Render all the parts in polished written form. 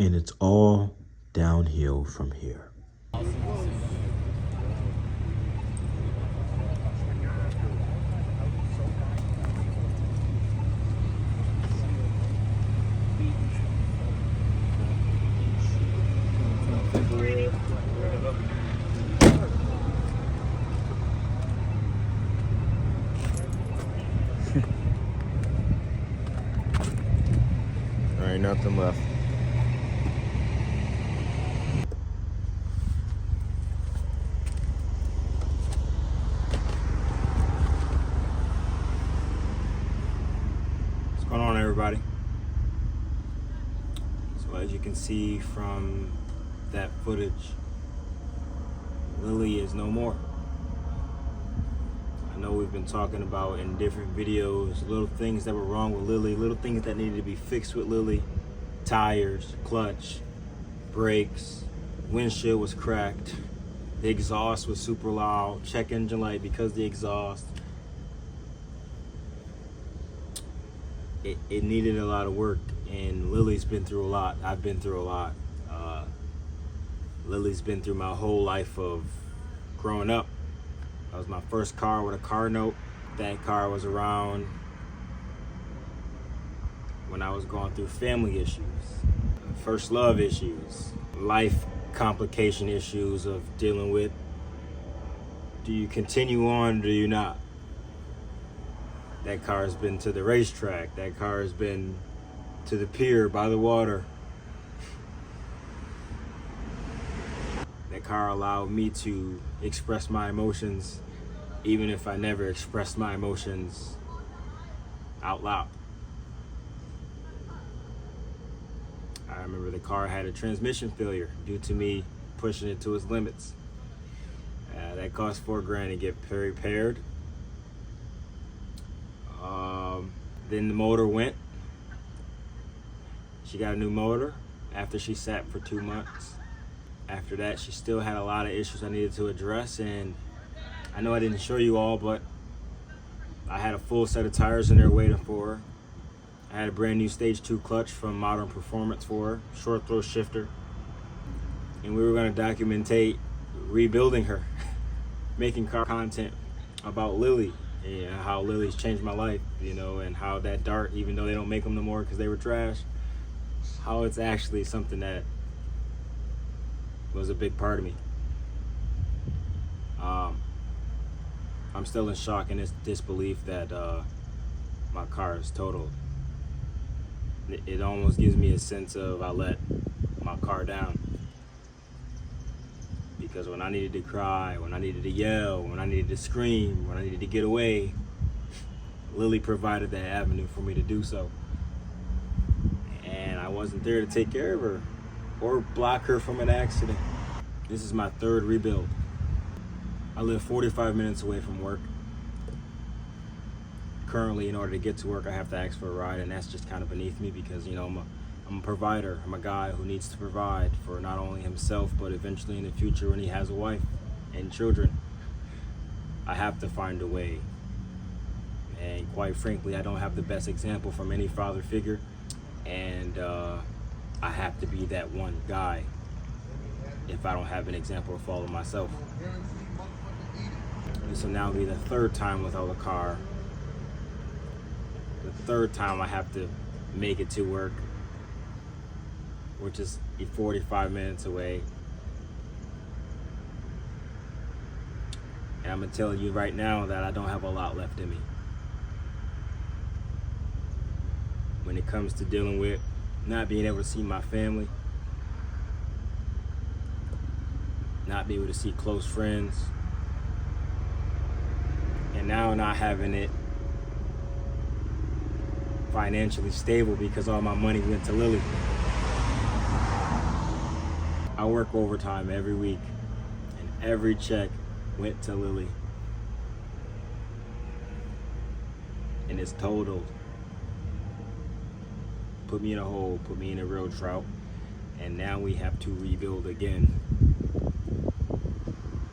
And it's all downhill from here. There ain't nothing left. What's going on, everybody? So as you can see from that footage, Lily is no more. I know we've been talking about in different videos little things that were wrong with Lily, little things that needed to be fixed with Lily. Tires, clutch, brakes, windshield was cracked, the exhaust was super loud, check engine light because the exhaust. It needed a lot of work, and Lily's been through a lot. I've been through a lot. Lily's been through my whole life of growing up. That was my first car with a car note. That car was around when I was going through family issues, first love issues, life complication issues of dealing with, do you continue on or do you not? That car has been to the racetrack. That car has been to the pier by the water. That car allowed me to express my emotions, even if I never expressed my emotions out loud. I remember the car had a transmission failure due to me pushing it to its limits. That cost $4,000 to get repaired. Then the motor went. She got a new motor after she sat for 2 months. After that, she still had a lot of issues I needed to address, and I know I didn't show you all, but I had a full set of tires in there waiting for her. I had a brand new Stage 2 clutch from Modern Performance for her, short throw shifter, and we were going to documentate rebuilding her, making car content about Lily, and how Lily's changed my life, you know, and how that Dart, even though they don't make them no more because they were trash, how it's actually something that was a big part of me. I'm still in shock and disbelief that my car is totaled. It almost gives me a sense of I let my car down. Because when I needed to cry, when I needed to yell, when I needed to scream, when I needed to get away, Lily provided that avenue for me to do so. And I wasn't there to take care of her or block her from an accident. This is my third rebuild. I live 45 minutes away from work. Currently, in order to get to work, I have to ask for a ride, and that's just kind of beneath me because, you know, I'm a provider. I'm a guy who needs to provide for not only himself, but eventually in the future when he has a wife and children. I have to find a way. And quite frankly, I don't have the best example from any father figure. And I have to be that one guy if I don't have an example to follow myself. This will now be the third time without a car. The third time I have to make it to work, which is 45 minutes away. And I'm gonna tell you right now that I don't have a lot left in me. When it comes to dealing with not being able to see my family, not being able to see close friends, and now not having it financially stable because all my money went to Lily. I work overtime every week, and every check went to Lily. And it's totaled. Put me in a hole, put me in a real drought, and now we have to rebuild again.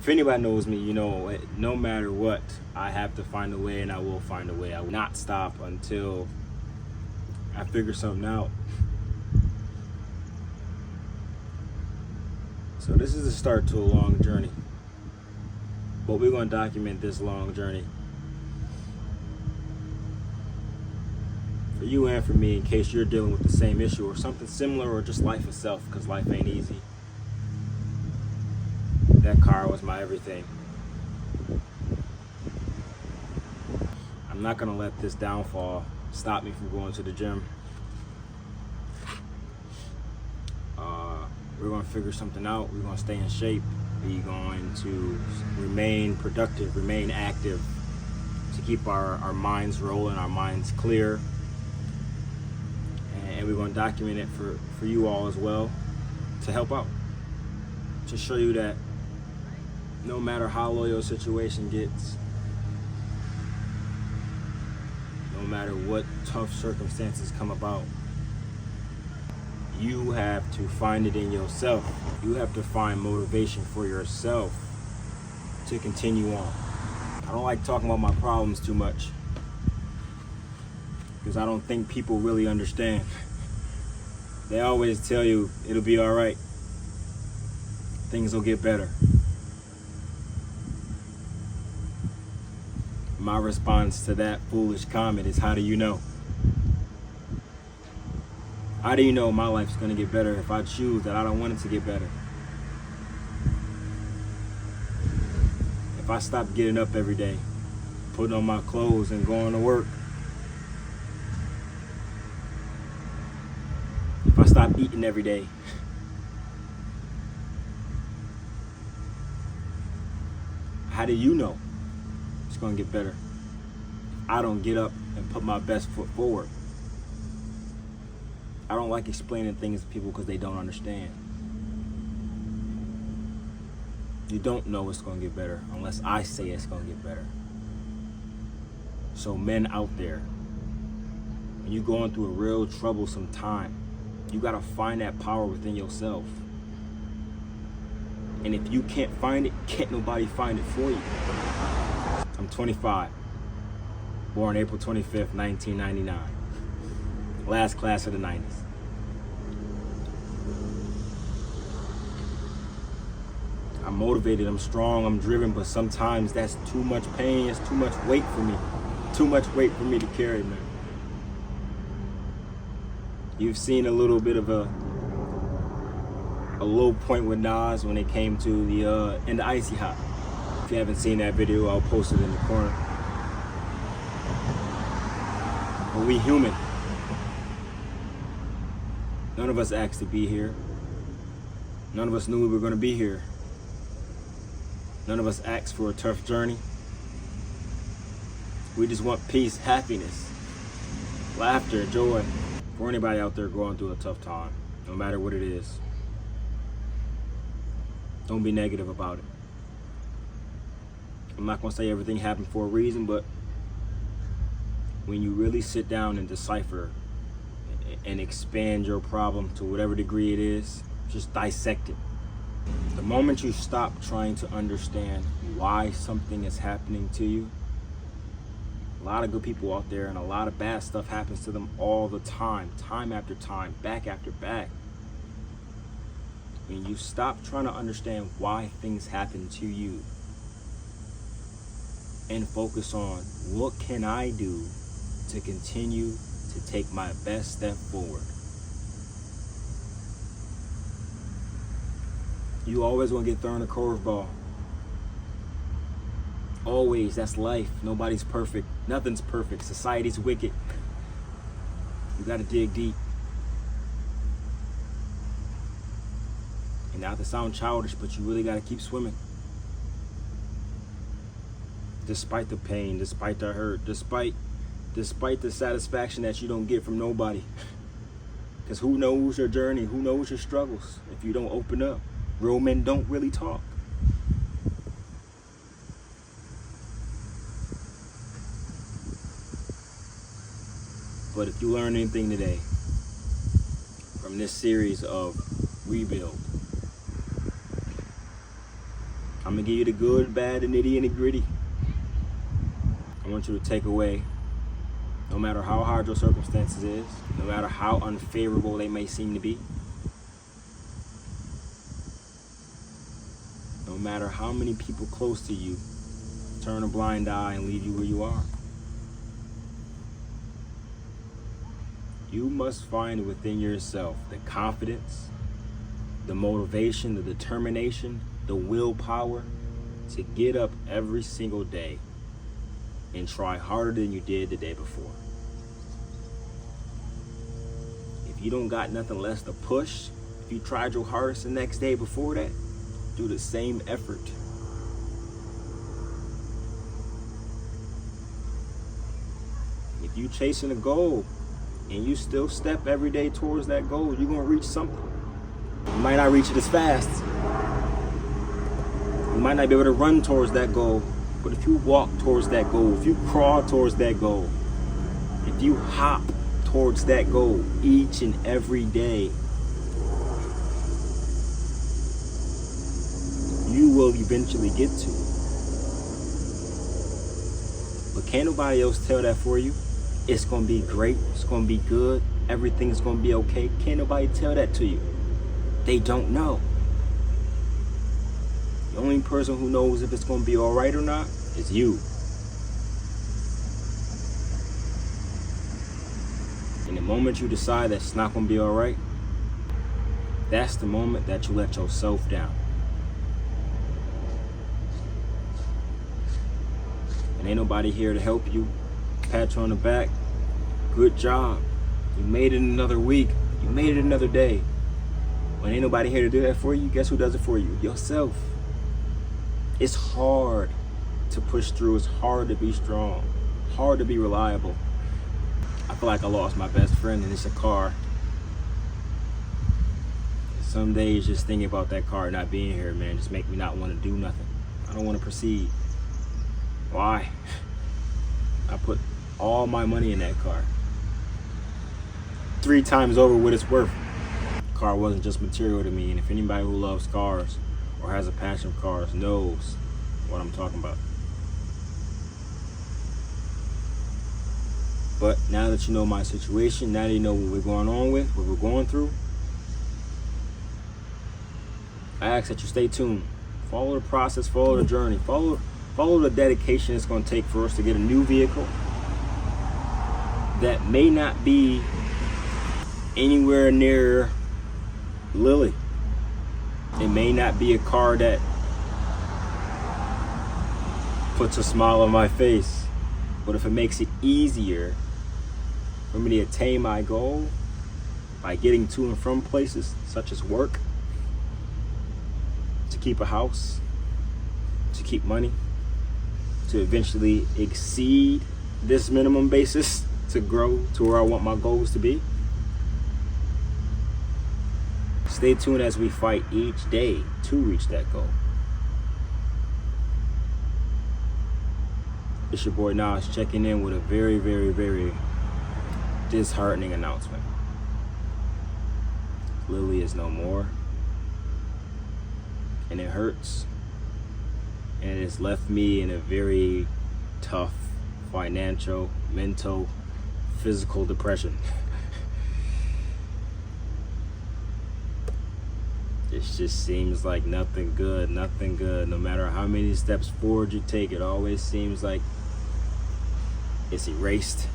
If anybody knows me, you know, no matter what, I have to find a way, and I will find a way. I will not stop until I figure something out. So this is the start to a long journey. But we're going to document this long journey for you and for me in case you're dealing with the same issue or something similar, or just life itself, because life ain't easy. That car was my everything. I'm not going to let this downfall stop me from going to the gym. We're going to figure something out. We're going to stay in shape. We're going to remain productive, remain active, to keep our minds rolling, our minds clear. And we're going to document it for you all as well, to help out, to show you that no matter how low your situation gets, no matter what tough circumstances come about, you have to find it in yourself. You have to find motivation for yourself to continue on. I don't like talking about my problems too much because I don't think people really understand. They always tell you it'll be all right. Things will get better. My response to that foolish comment is, how do you know? How do you know my life's gonna get better if I choose that I don't want it to get better? If I stop getting up every day, putting on my clothes and going to work, if I stop eating every day, how do you know it's gonna get better? I don't get up and put my best foot forward. I don't like explaining things to people because they don't understand. You don't know it's going to get better unless I say it's going to get better. So men out there, when you're going through a real troublesome time, you got to find that power within yourself. And if you can't find it, can't nobody find it for you. I'm 25, born April 25th, 1999. Last class of the 90s. I'm motivated, I'm strong, I'm driven, but sometimes that's too much pain, it's too much weight for me. Too much weight for me to carry, man. You've seen a little bit of a low point with Nas when it came to the in the Icy Hot. If you haven't seen that video, I'll post it in the corner. But we human. None of us asked to be here. None of us knew we were going to be here. None of us asked for a tough journey. We just want peace, happiness, laughter, joy. For anybody out there going through a tough time, no matter what it is, don't be negative about it. I'm not going to say everything happened for a reason, but when you really sit down and decipher and expand your problem to whatever degree it is, just dissect it. The moment you stop trying to understand why something is happening to you, a lot of good people out there and a lot of bad stuff happens to them all the time after time, back after back. When you stop trying to understand why things happen to you and focus on what can I do to continue to take my best step forward. You always want to get thrown a curveball. Always, that's life. Nobody's perfect. Nothing's perfect. Society's wicked. You gotta dig deep. And not to sound childish, but you really gotta keep swimming. Despite the pain, despite the hurt, despite the satisfaction that you don't get from nobody. Because who knows your journey? Who knows your struggles if you don't open up? Real men don't really talk. But if you learn anything today from this series of Rebuild, I'm going to give you the good, bad, the nitty, and the gritty. I want you to take away, no matter how hard your circumstances is, no matter how unfavorable they may seem to be, no matter how many people close to you turn a blind eye and leave you where you are. You must find within yourself the confidence, the motivation, the determination, the willpower to get up every single day and try harder than you did the day before. If you don't got nothing less to push, if you tried your hardest the next day before that, do the same effort. If you chasing a goal and you still step every day towards that goal, you're gonna reach something. You might not reach it as fast. You might not be able to run towards that goal, but if you walk towards that goal, if you crawl towards that goal, if you hop towards that goal each and every day, you will eventually get to it. But can't nobody else tell that for you? It's gonna be great, it's gonna be good, everything's gonna be okay. Can't nobody tell that to you. They don't know. The only person who knows if it's gonna be all right or not is you. And the moment you decide that it's not gonna be all right, that's the moment that you let yourself down. And ain't nobody here to help you, pat you on the back. Good job. You made it another week. You made it another day. When ain't nobody here to do that for you, guess who does it for you? Yourself. It's hard to push through. It's hard to be strong. Hard to be reliable. I feel like I lost my best friend and it's a car. Some days just thinking about that car not being here, man, just make me not want to do nothing. I don't want to proceed. Why? I put all my money in that car. 3 times over what it's worth. The car wasn't just material to me, and if anybody who loves cars or has a passion for cars knows what I'm talking about. But now that you know my situation, now that you know what we're going on with, what we're going through, I ask that you stay tuned. Follow the process, follow the journey, follow the dedication it's going to take for us to get a new vehicle that may not be anywhere near Lily. It may not be a car that puts a smile on my face, but if it makes it easier for me to attain my goal by getting to and from places such as work, to keep a house, to keep money, to eventually exceed this minimum basis to grow to where I want my goals to be. Stay tuned as we fight each day to reach that goal. It's your boy Nas checking in with a very, very, very disheartening announcement. Lily is no more. And it hurts. And it has left me in a very tough financial, mental, physical depression. It just seems like nothing good. No matter how many steps forward you take, it always seems like it's erased.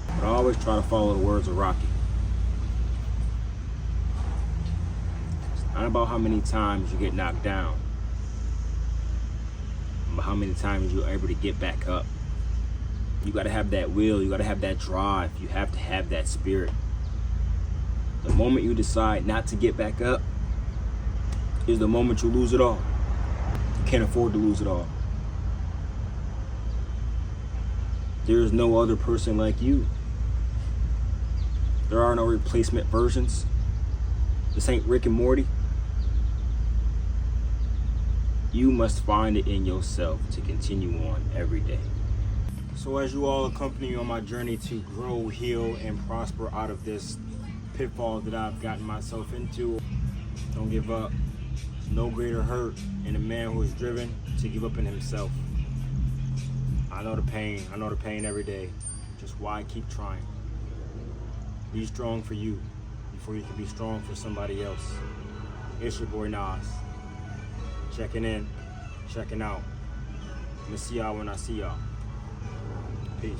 But I always try to follow the words of Rocky. It's not about how many times you get knocked down, but how many times you're able to get back up. You gotta have that will, you gotta have that drive, you have to have that spirit. The moment you decide not to get back up is the moment you lose it all. You can't afford to lose it all. There is no other person like you. There are no replacement versions. This ain't Rick and Morty. You must find it in yourself to continue on every day. So as you all accompany me on my journey to grow, heal, and prosper out of this pitfall that I've gotten myself into, don't give up. No greater hurt in a man who is driven to give up in himself. I know the pain every day. Just why keep trying? Be strong for you before you can be strong for somebody else. It's your boy Nas. checking in, checking out. I'm gonna see y'all when I see y'all. Peace.